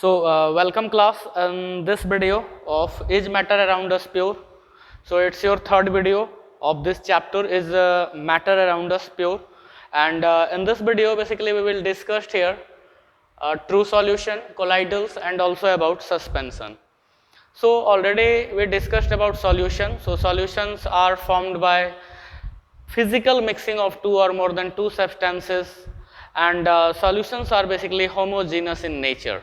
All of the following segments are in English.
Welcome class in this video of Is Matter Around Us Pure? So it's your third video of this chapter is Matter Around Us Pure, and in this video basically we will discuss here true solution, colloidals, and also about suspension. So already we discussed about solution. So solutions are formed by physical mixing of two or more than two substances, and solutions are basically homogeneous in nature.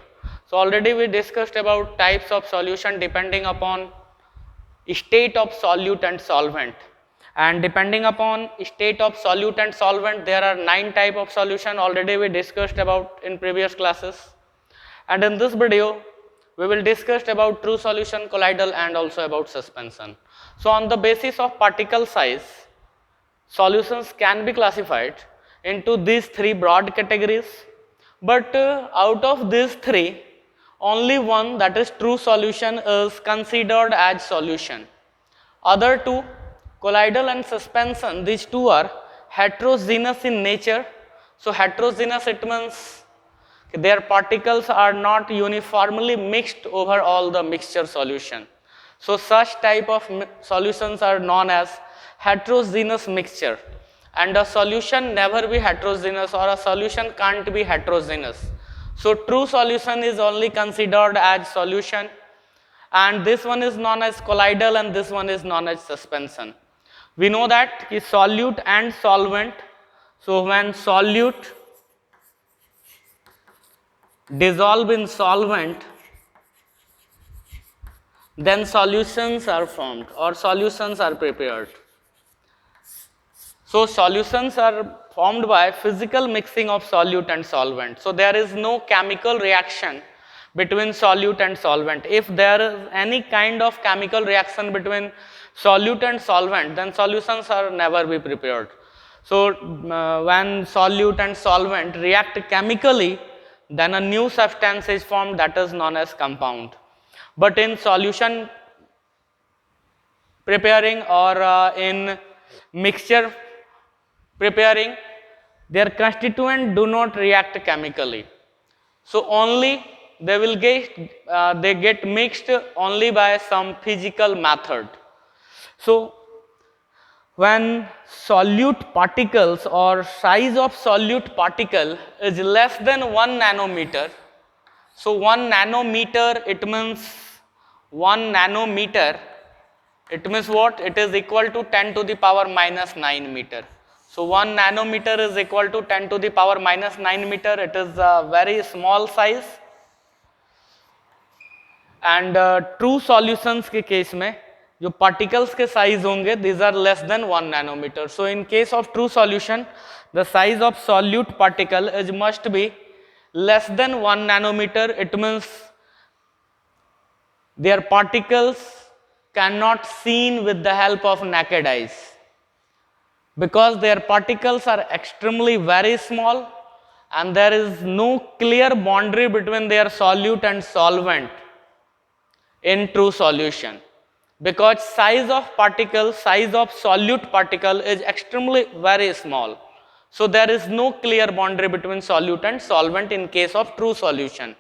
So already we discussed about types of solution depending upon state of solute and solvent, and depending upon state of solute and solvent there are 9 type of solution already we discussed about in previous classes. And in this video we will discuss about true solution, colloidal, and also about suspension. So on the basis of particle size, solutions can be classified into these 3 broad categories, but out of these 3 only one, that is true solution, is considered as solution. Other two, colloidal and suspension, these two are heterogeneous in nature. So heterogeneous, it means their particles are not uniformly mixed over all the mixture solution. So such type of solutions are known as heterogeneous mixture, and a solution never be heterogeneous, or a solution can't be heterogeneous. So true solution is only considered as solution, and this one is known as colloidal and this one is known as suspension. We know that is solute and solvent. So when solute dissolve in solvent, then solutions are formed or solutions are prepared. So solutions are formed by physical mixing of solute and solvent. So there is no chemical reaction between solute and solvent. If there is any kind of chemical reaction between solute and solvent, then solutions are never be prepared. So when solute and solvent react chemically, then a new substance is formed, that is known as compound. But in solution preparing or in mixture preparing, their constituent do not react chemically. So only they get mixed only by some physical method. So when solute particles or size of solute particle is less than 1 nanometer, so 1 nanometer, it means 1 nanometer, it means what? It is equal to 10 to the power minus 9 meter. So 1 nanometer is equal to 10 to the power minus 9 meter. It is a very small size. And true solutions के case में जो particles के size होंगे, these are less than 1 nanometer. So in case of true solution, the size of solute particle is must be less than 1 nanometer. It means their particles cannot seen with the help of naked eyes, because their particles are extremely very small and there is no clear boundary between their solute and solvent in true solution, because size of particle, size of solute particle is extremely very small. So there is no clear boundary between solute and solvent in case of true solution.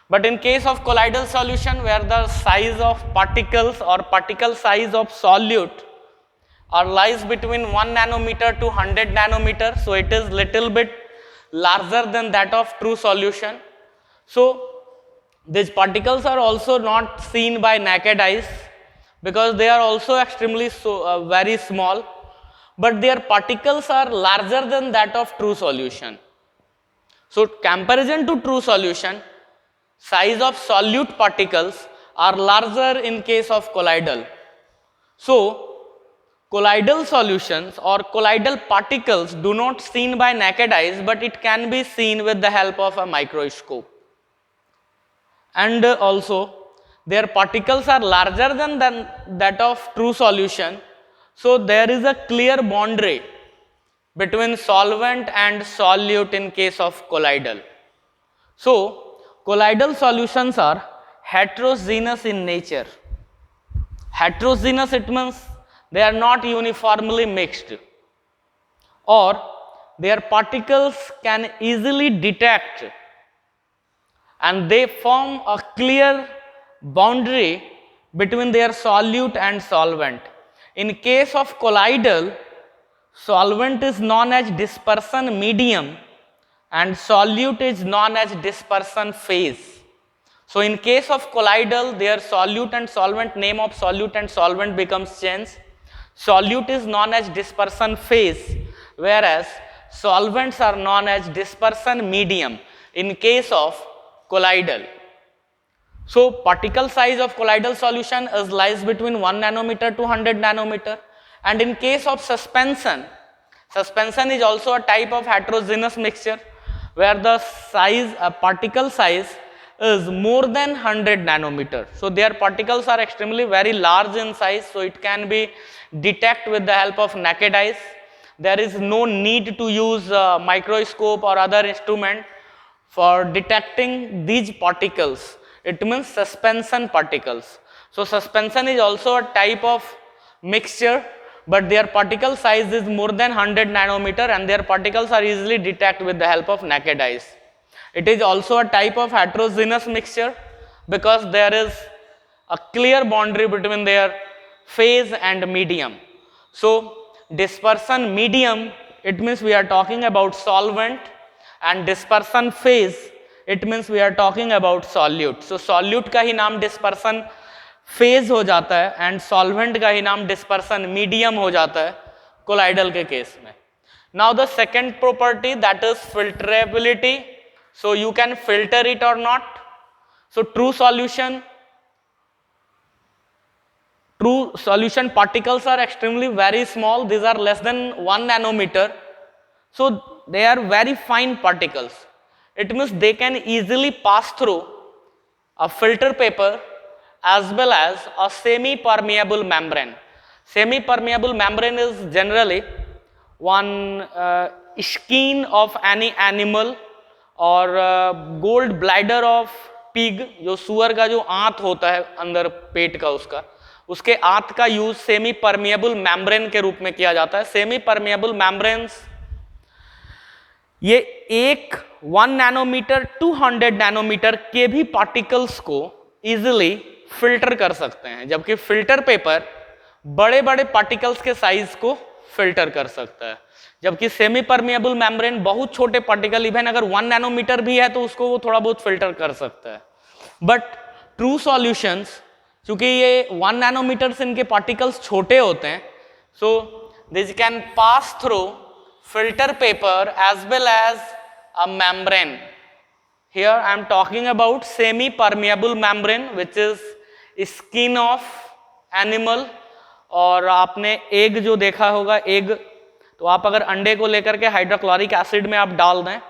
But in case of colloidal solution, where the size of particles or particle size of solute or lies between 1 nanometer to 100 nanometer, so it is little bit larger than that of true solution. So these particles are also not seen by naked eyes, because they are also extremely very small, but their particles are larger than that of true solution. So comparison to true solution, size of solute particles are larger in case of colloidal. So colloidal solutions or colloidal particles do not seen by naked eyes, but it can be seen with the help of a microscope. And also their particles are larger than that of true solution. So there is a clear boundary between solvent and solute in case of colloidal. So colloidal solutions are heterogeneous in nature. Heterogeneous, it means they are not uniformly mixed, or their particles can easily detect and they form a clear boundary between their solute and solvent. In case of colloidal, solvent is known as dispersion medium and solute is known as dispersion phase. So in case of colloidal, their solute and solvent, name of solute and solvent becomes changed. Solute is known as dispersion phase, whereas solvents are known as dispersion medium in case of colloidal. So particle size of colloidal solution is lies between 1 nanometer to 100 nanometer. And in case of suspension, suspension is also a type of heterogeneous mixture where the size, particle size is more than 100 nanometer. So their particles are extremely very large in size, so it can be detected with the help of naked eyes. There is no need to use a microscope or other instrument for detecting these particles. It means suspension particles. So suspension is also a type of mixture, but their particle size is more than 100 nanometer and their particles are easily detected with the help of naked eyes. It is also a type of heterogeneous mixture because there is a clear boundary between their phase and medium. So dispersion medium, it means we are talking about solvent, and dispersion phase, it means we are talking about solute. So solute का ही नाम dispersion phase हो जाता है and solvent का ही नाम dispersion medium हो जाता है colloidal के केस में. Now the second property, that is filterability. So you can filter it or not. So true solution particles are extremely very small. These are less than 1 nanometer. So they are very fine particles. It means they can easily pass through a filter paper as well as a semi-permeable membrane. Semi-permeable membrane is generally one skin of any animal और gold bladder of pig, जो सुअर का जो आंत होता है अंदर पेट का उसके आंत का यूज सेमी परमिएबल मेम्ब्रेन के रूप में किया जाता है. सेमी परमिएबल मेम्ब्रेन्स ये 1 नैनोमीटर 200 नैनोमीटर के भी पार्टिकल्स को इजिली फिल्टर कर सकते हैं, जबकि फिल्टर पेपर बड़े बड़े पार्टिकल्स के साइज को फिल्टर कर सकता है, जबकि सेमी परमिएबल मेम्ब्रेन बहुत छोटे पार्टिकल, इवन अगर 1 नैनोमीटर भी है तो उसको वो थोड़ा बहुत फिल्टर कर सकता है. बट ट्रू सॉल्यूशंस, क्योंकि ये 1 नैनोमीटर से इनके पार्टिकल्स छोटे होते हैं, so this can pass through filter paper as well as a membrane. Here I am talking about semi permeable membrane which is skin of animal. और आपने एग जो देखा होगा, एग, तो आप अगर अंडे को लेकर के हाइड्रोक्लोरिक एसिड में आप डाल दें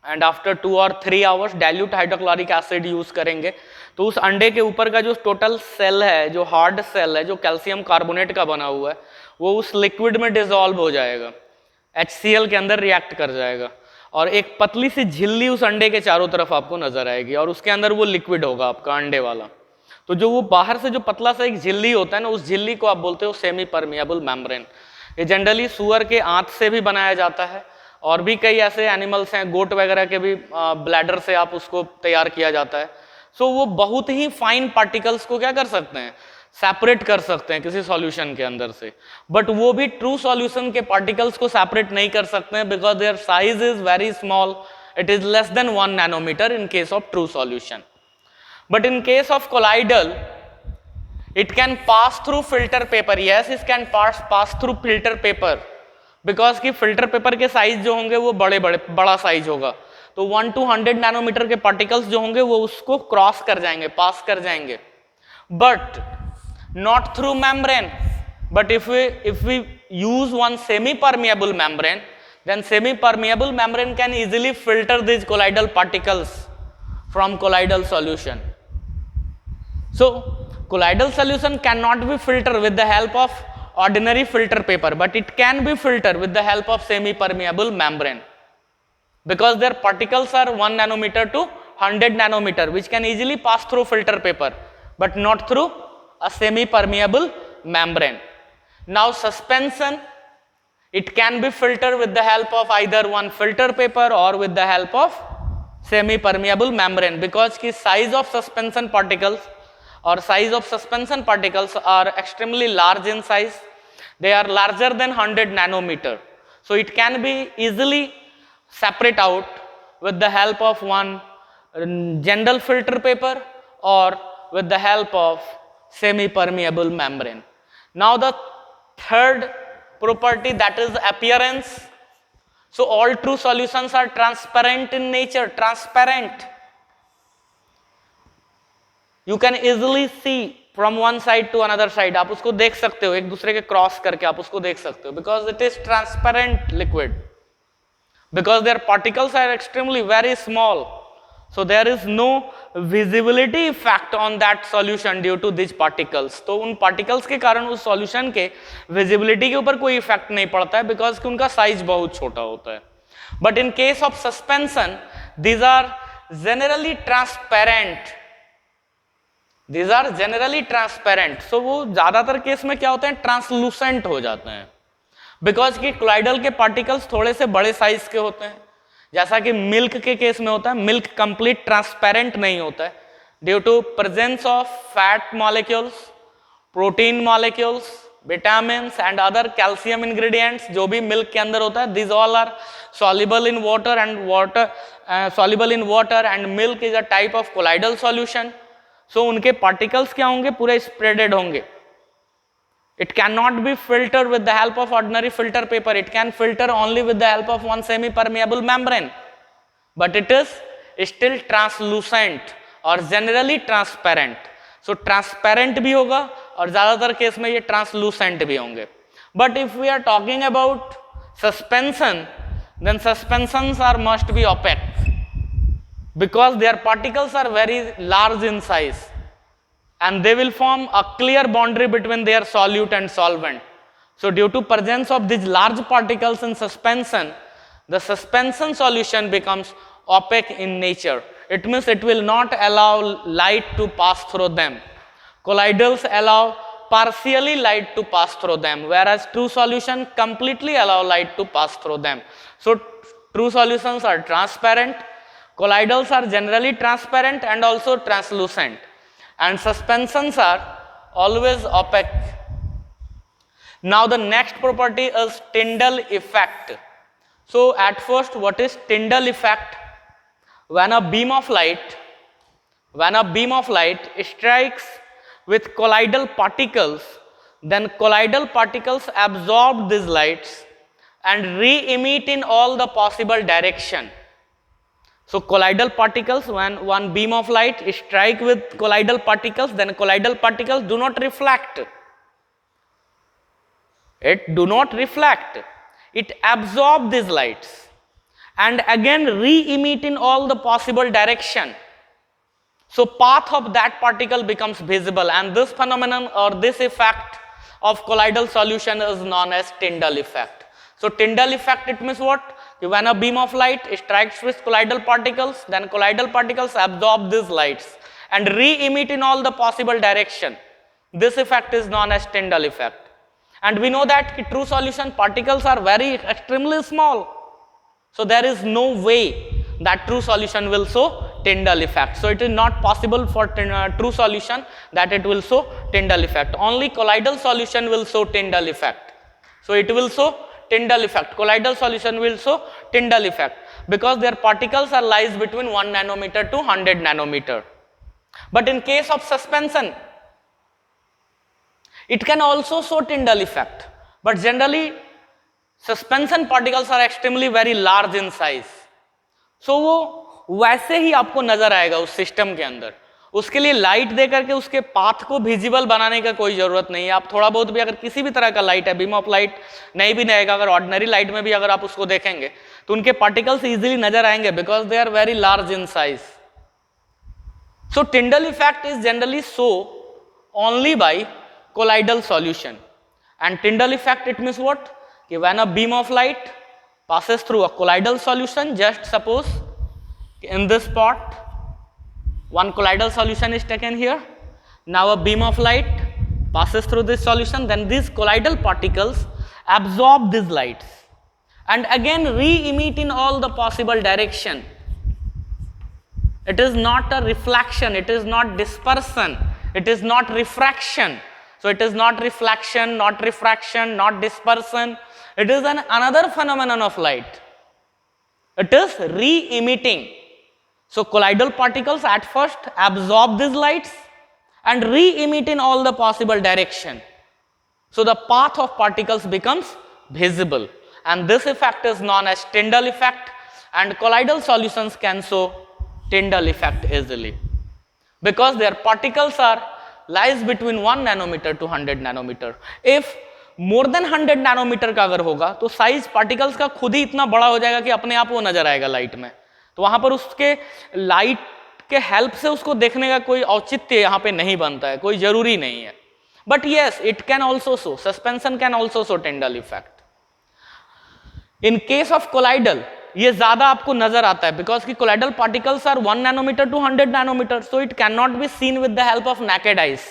एंड आफ्टर 2 और 3 hours dilute hydrochloric acid use करेंगे तो उस अंडे के ऊपर का जो टोटल सेल है, जो हार्ड सेल है, जो कैल्शियम कार्बोनेट का बना हुआ है, वो उस लिक्विड में डिसॉल्व हो जाएगा, HCl के अंदर रिएक्ट कर जाएगा और एक पतली सी झिल्ली उस अंडे के चारों तरफ आपको नजर आएगी और उसके अंदर वो लिक्विड होगा आपका अंडे वाला. तो जो वो बाहर से जो पतला सा एक झिल्ली होता है ना, उस झिल्ली को आप बोलते हो सेमी परमिएबल मेम्ब्रेन. ये जनरली सुअर के आंत से भी बनाया जाता है और भी कई ऐसे एनिमल्स हैं, गोट वगैरह के भी ब्लैडर से आप उसको तैयार किया जाता है. सो वो बहुत ही फाइन पार्टिकल्स को क्या कर सकते हैं, सेपरेट कर सकते हैं किसी सॉल्यूशन के अंदर से. बट वो भी ट्रू सॉल्यूशन के पार्टिकल्स को सेपरेट नहीं कर सकते हैं because their size is very small, it is less than 1 nanometre in case of true solution. But in case of colloidal it can pass through filter paper. Yes, it can pass through filter paper because कि filter paper के size जो होंगे वो बड़ा size होगा, तो 1 to 100 nanometre के particles जो होंगे वो उसको क्रॉस कर जाएंगे, पास कर जाएंगे, but not through membrane. But if we use one semi permeable membrane, then semi permeable membrane can easily filter these colloidal particles from colloidal solution. So colloidal solution cannot be filtered with the help of ordinary filter paper, but it can be filtered with the help of semi permeable membrane because their particles are 1 nanometer to 100 nanometer which can easily pass through filter paper but not through a semi permeable membrane. Now suspension, it can be filtered with the help of either one filter paper or with the help of semi permeable membrane, because ki size of suspension particles are extremely large in size. They are larger than 100 nanometer, so it can be easily separate out with the help of one general filter paper or with the help of semi permeable membrane. Now the third property, that is appearance. So all true solutions are transparent in nature, transparent. You can easily see from one side to another side. आप उसको देख सकते हो, एक दूसरे के cross करके आप उसको देख सकते हो, because it is transparent liquid, because their particles are extremely very small, so there is no visibility effect on that solution due to these particles. तो उन particles के कारण उस solution के visibility के ऊपर कोई effect नहीं पड़ता है, because कि उनका size बहुत छोटा होता है. But in case of suspension, these are generally transparent. These are generally transparent. So वो ज्यादातर केस में क्या होते हैं, ट्रांसलूसेंट हो जाते हैं, बिकॉज कि क्लोइडल के पार्टिकल्स थोड़े से बड़े साइज के होते हैं, जैसा कि मिल्क के केस में होता है. मिल्क कंप्लीट ट्रांसपेरेंट नहीं होता है due to presence of fat molecules, protein molecules, vitamin and other calcium ingredients जो भी मिल्क के अंदर होता है. This all are soluble in water and milk is a type of colloidal solution. So उनके particles क्या होंगे, पूरे spreaded होंगे. It cannot be filtered with the help of ordinary filter paper. It can filter only with the help of one semi-permeable membrane. But it is still translucent or generally transparent. So transparent भी होगा और ज़्यादातर case में ये translucent भी होंगे. But if we are talking about suspension, then suspensions are must be opaque, because their particles are very large in size and they will form a clear boundary between their solute and solvent. So due to presence of these large particles in suspension, the suspension solution becomes opaque in nature. It means it will not allow light to pass through them. Colloidals allow partially light to pass through them, whereas true solution completely allow light to pass through them. So true solutions are transparent, colloidals are generally transparent and also translucent, and suspensions are always opaque. Now the next property is Tyndall effect. So at first, what is Tyndall effect? When a beam of light strikes with colloidal particles, then colloidal particles absorb these lights and re-emit in all the possible direction. So colloidal particles, when one beam of light strike with colloidal particles, then colloidal particles do not reflect. It do not reflect. It absorbs these lights and again re-emit in all the possible direction. So path of that particle becomes visible, and this phenomenon or this effect of colloidal solution is known as Tyndall effect. So Tyndall effect, it means what? When a beam of light strikes with colloidal particles, then colloidal particles absorb these lights and re-emit in all the possible direction. This effect is known as Tyndall effect. And we know that true solution particles are very extremely small. So there is no way that true solution will show Tyndall effect. So it is not possible for true solution that it will show Tyndall effect. Only colloidal solution will show Tyndall effect. So it will show Tyndall effect. Colloidal solution will show Tyndall effect because their particles are lies between 1 nanometer to 100 nanometer. But in case of suspension, it can also show Tyndall effect. But generally, suspension particles are extremely very large in size. So वो वैसे ही आपको नजर आएगा उस system के अंदर. उसके लिए लाइट दे करके उसके पाथ को विजिबल बनाने का कोई जरूरत नहीं है. आप थोड़ा बहुत भी अगर किसी भी तरह का लाइट है, बीम ऑफ लाइट नहीं भी रहेगा, अगर ऑर्डिनरी लाइट में भी अगर आप उसको देखेंगे तो उनके पार्टिकल्स इजीली नजर आएंगे because they are very large in size. So Tyndall effect is generally show only by colloidal solution. And Tyndall effect, it means what? When a beam of light passes through a colloidal solution, just suppose in this spot one colloidal solution is taken here. Now a beam of light passes through this solution, then these colloidal particles absorb these lights and again re-emit in all the possible direction. It is not a reflection, it is not dispersion, it is not refraction. So it is not reflection, not refraction, not dispersion. It is another phenomenon of light. It is re-emitting. So colloidal particles at first absorb these lights and re-emit in all the possible direction. So the path of particles becomes visible, and this effect is known as Tyndall effect, and colloidal solutions can show Tyndall effect easily because their particles are lies between 1 nanometer to 100 nanometer. If more than 100 nanometer का अगर होगा तो size particles का खुद ही इतना बड़ा हो जाएगा कि अपने आप वो नजर आएगा लाइट में, तो वहां पर उसके लाइट के हेल्प से उसको देखने का कोई औचित्य यहाँ पे नहीं बनता है, कोई जरूरी नहीं है. But yes, it can also show, suspension can also show Tyndall effect. In case of colloidal ये ज्यादा आपको नजर आता है बिकॉज की colloidal particles are 1 nanometre to 100 nanometre, so it can not be seen with the help of naked eyes.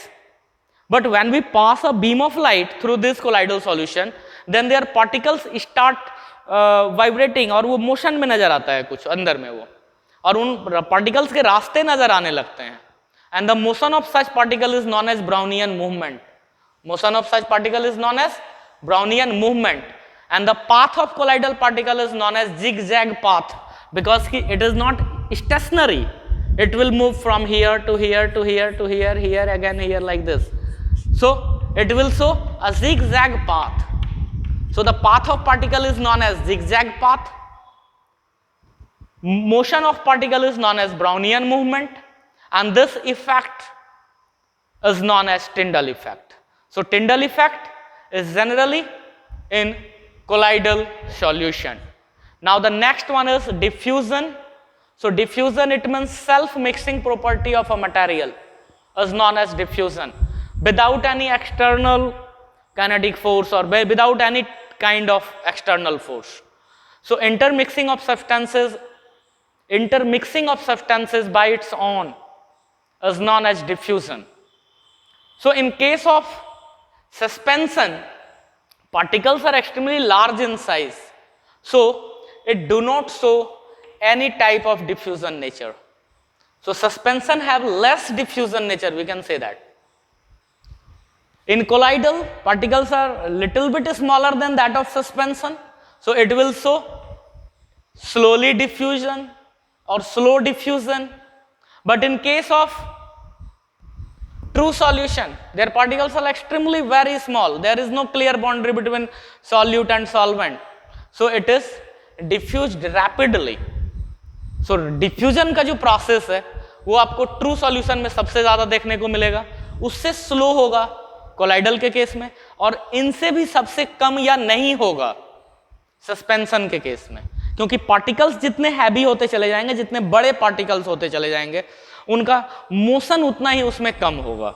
But when we pass a beam of light through this colloidal solution, then their particles start vibrating, और वो motion में नजर आता है कुछ अंदर में वो, और उन पार्टिकल्स के रास्ते नजर आने लगते हैं. And the motion of such particle is known as Brownian movement. Motion of such particle is known as Brownian movement. And the path of colloidal particle is known as zigzag path because it is not stationary. It will move from here to here to here to here, here again here like this. So it will show a zigzag path. So the path of particle is known as zigzag path. Motion of particle is known as Brownian movement, and this effect is known as Tyndall effect. So Tyndall effect is generally in colloidal solution. Now the next one is diffusion. So diffusion, it means self-mixing property of a material is known as diffusion without any external kinetic force or without any kind of external force. So intermixing of substances by its own is known as diffusion. So in case of suspension, particles are extremely large in size, so it do not show any type of diffusion nature. So suspension have less diffusion nature, we can say that. In colloidal, particles are a little bit smaller than that of suspension, so it will show slowly diffusion or slow diffusion. But in case of true solution, their particles are extremely very small. There is no clear boundary between solute and solvent, so it is diffused rapidly. So diffusion का जो process है वो आपको true solution में सबसे ज्यादा देखने को मिलेगा, उससे slow होगा कोलाइडल के केस में, और इनसे भी सबसे कम या नहीं होगा सस्पेंशन के केस में, क्योंकि पार्टिकल्स जितने हैवी होते चले जाएंगे, जितने बड़े पार्टिकल्स होते चले जाएंगे, उनका मोशन उतना ही उसमें कम होगा,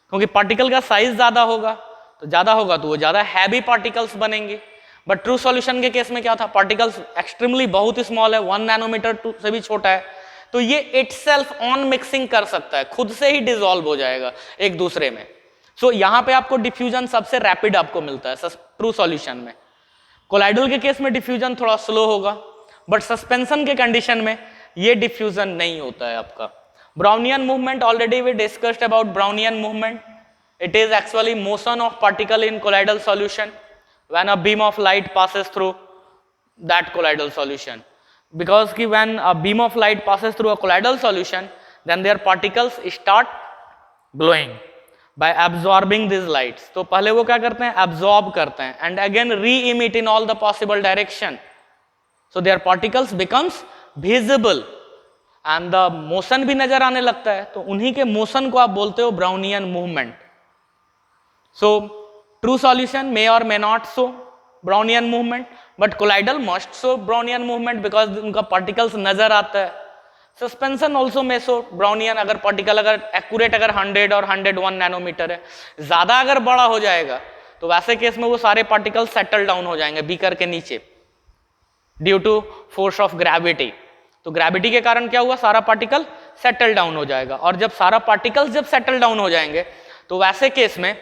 क्योंकि पार्टिकल का साइज ज्यादा होगा तो वो ज्यादा हैवी पार्टिकल्स बनेंगे. बट ट्रू सॉल्यूशन के केस में क्या था, पार्टिकल्स एक्सट्रीमली बहुत स्मॉल है, 1 नैनोमीटर से भी छोटा है, तो ये इटसेल्फ ऑन मिक्सिंग कर सकता है, खुद से ही डिसॉल्व हो जाएगा एक दूसरे में. सो यहाँ पे आपको डिफ्यूजन सबसे रैपिड आपको मिलता है ट्रू सॉल्यूशन में. कोलाइडल के केस में डिफ्यूजन थोड़ा स्लो होगा, बट सस्पेंशन के कंडीशन में ये डिफ्यूजन नहीं होता है आपका. Brownian movement, already we discussed about Brownian movement. It is actually motion of particle in colloidal solution when a beam of light passes through that colloidal solution. Because when a beam of light passes through a colloidal solution, then their particles start glowing by absorbing these lights. तो पहले वो क्या करते हैं, absorb करते हैं and again re-emit in all the possible direction. So their particles becomes visible and the motion भी नजर आने लगता है, तो उन्हीं के मोशन को आप बोलते हो Brownian movement. So true solution may or may not show Brownian movement, but colloidal must show Brownian movement because उनका पार्टिकल्स नजर आता है. सस्पेंशन ऑल्सो में शो ब्राउनियन अगर पार्टिकल अगर एक्यूरेट अगर 100 और 101 नैनोमीटर है. ज्यादा अगर बड़ा हो जाएगा तो वैसे केस में वो सारे पार्टिकल सेटल डाउन हो जाएंगे बीकर के नीचे due to force of gravity. तो ग्रेविटी के कारण क्या हुआ, सारा पार्टिकल सेटल डाउन हो जाएगा, और जब सारा पार्टिकल्स जब सेटल डाउन हो जाएंगे तो वैसे केस में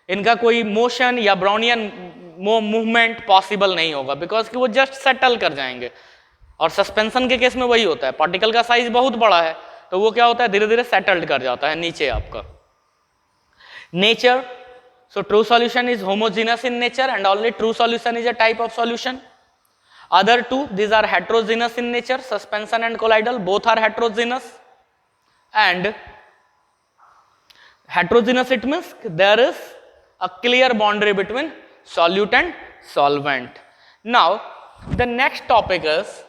इनका कोई मोशन या ब्राउनियन मूवमेंट पॉसिबल नहीं होगा, बिकॉज कि वो जस्ट सेटल कर जाएंगे. और सस्पेंशन के केस में वही होता है, पार्टिकल का साइज बहुत बड़ा है तो वो क्या होता है, धीरे धीरे सेटल्ड कर जाता है नीचे आपका। Nature, so true solution is homogeneous in nature and only true solution is a type of solution. Other two, these are heterogeneous in nature, suspension and colloidal, both are heterogeneous. And heterogeneous, it means there is a clear boundary between solute and solvent. Now the next topic is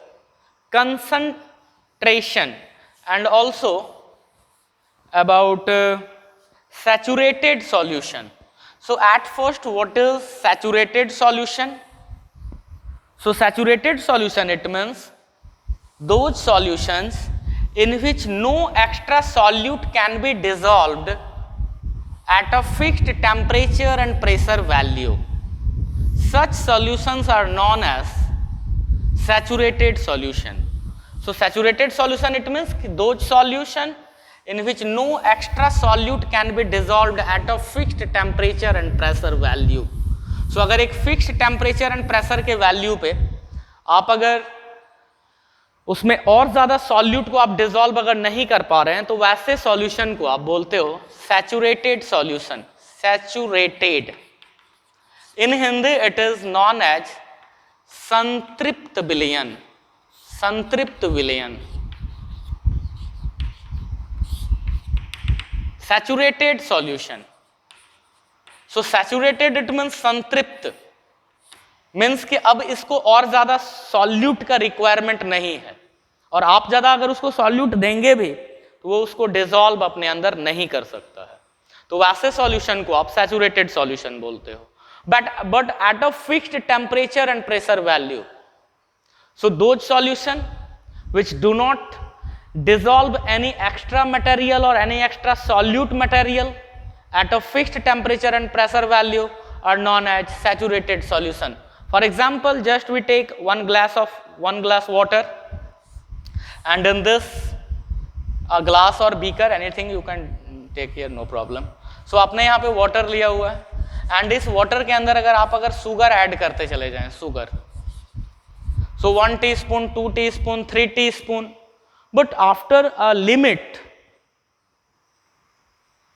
concentration and also about saturated solution. So at first, what is saturated solution? So saturated solution, it means those solutions in which no extra solute can be dissolved at a fixed temperature and pressure value. Such solutions are known as saturated solution. So saturated solution, it means those solution in which no extra solute can be dissolved at a fixed temperature and pressure value. So अगर एक fixed temperature and pressure के value पे आप अगर उसमें और ज़्यादा solute को आप dissolve अगर नहीं कर पा रहे हैं तो वैसे solution को आप बोलते हो saturated solution, saturated. In Hindi it is known as संतृप्त विलयन, संतृप्त विलयन, saturated solution. So saturated it means संतृप्त, मीन्स कि अब इसको और ज्यादा सॉल्यूट का रिक्वायरमेंट नहीं है और आप ज्यादा अगर उसको सॉल्यूट देंगे भी तो वो उसको डिसॉल्व अपने अंदर नहीं कर सकता है, तो वैसे सॉल्यूशन को आप सैचुरेटेड सॉल्यूशन बोलते हो। But at a fixed temperature and pressure value, so those solution which do not dissolve any extra material or any extra solute material at a fixed temperature and pressure value are known as saturated solution. For example, just we take one glass water and in this a glass or beaker, anything you can take here, no problem. So आपने यहाँ पे water लिया हुआ है and इस water के अंदर अगर sugar add करते चले जाएं, sugar, so 1 teaspoon, 2 teaspoon, 3 teaspoon, but after a limit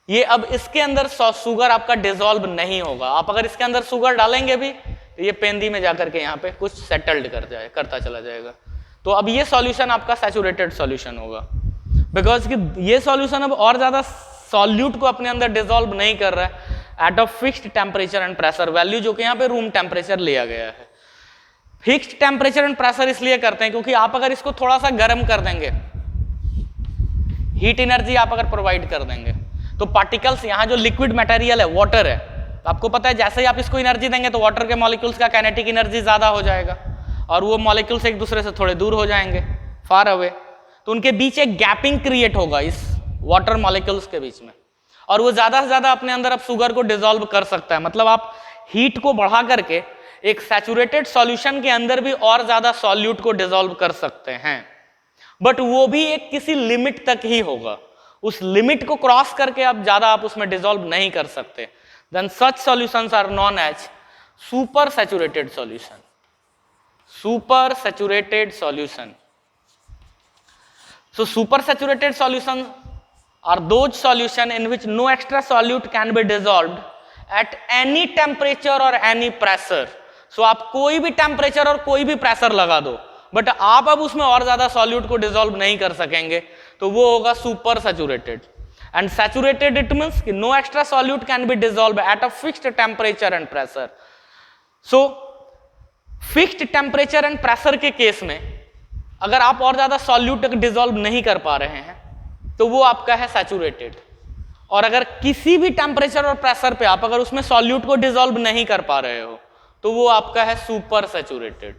ये अब इसके अंदर शुगर आपका डिसॉल्व नहीं होगा। आप अगर इसके अंदर शुगर डालेंगे भी तो ये पेंदी में जाकर के यहाँ पे कुछ सेटल्ड करता चला जाएगा, तो अब ये सॉल्यूशन आपका सैचुरेटेड सॉल्यूशन होगा, बिकॉज कि ये सॉल्यूशन अब और ज्यादा सॉल्यूट को अपने अंदर डिसॉल्व नहीं कर रहा है eight a fixed temperature and pressure value, जो कि यहाँ पे रूम टेम्परेचर लिया गया है। फिक्स्ड टेम्परेचर एंड प्रेशर इसलिए करते हैं क्योंकि आप अगर इसको थोड़ा सा गर्म कर देंगे, हीट एनर्जी आप अगर प्रोवाइड कर देंगे तो पार्टिकल्स, यहाँ जो लिक्विड मटेरियल है वाटर है, तो आपको पता है जैसे ही आप इसको एनर्जी देंगे तो वाटर के मॉलिक्यूल्स का काइनेटिक एनर्जी ज्यादा हो जाएगा और वो मॉलिक्यूल्स एक दूसरे से थोड़े दूर हो जाएंगे, फार अवे, तो उनके बीच एक गैपिंग क्रिएट होगा इस वाटर मॉलिक्यूल्स के बीच में और वो ज्यादा से ज्यादा अपने अंदर अब शुगर को डिसॉल्व कर सकता है। मतलब आप हीट को बढ़ा करके एक सैचुरेटेड सॉल्यूशन के अंदर भी और ज्यादा सॉल्यूट को डिसॉल्व कर सकते हैं, बट वो भी एक किसी लिमिट तक ही होगा, उस लिमिट को क्रॉस करके आप ज्यादा आप उसमें डिसॉल्व नहीं कर सकते। Then such solutions are known as supersaturated solution, supersaturated solution. So supersaturated solutions are those solution in which no extra solute can be dissolved at any temperature or any pressure. So आप कोई भी temperature और कोई भी pressure लगा दो but आप अब उसमें और ज्यादा सॉल्यूट को डिसॉल्व नहीं कर सकेंगे, तो वो होगा super saturated. And saturated it means कि no extra solute can be dissolve at a fixed temperature and pressure. So fixed temperature and pressure के केस में अगर आप और ज्यादा सॉल्यूट डिसॉल्व नहीं कर पा रहे हैं तो वो आपका है सैचुरेटेड, और अगर किसी भी टेम्परेचर और प्रेशर पे आप अगर उसमें सॉल्यूट को डिसॉल्व नहीं कर पा रहे हो तो वो आपका है सुपर सैचुरेटेड।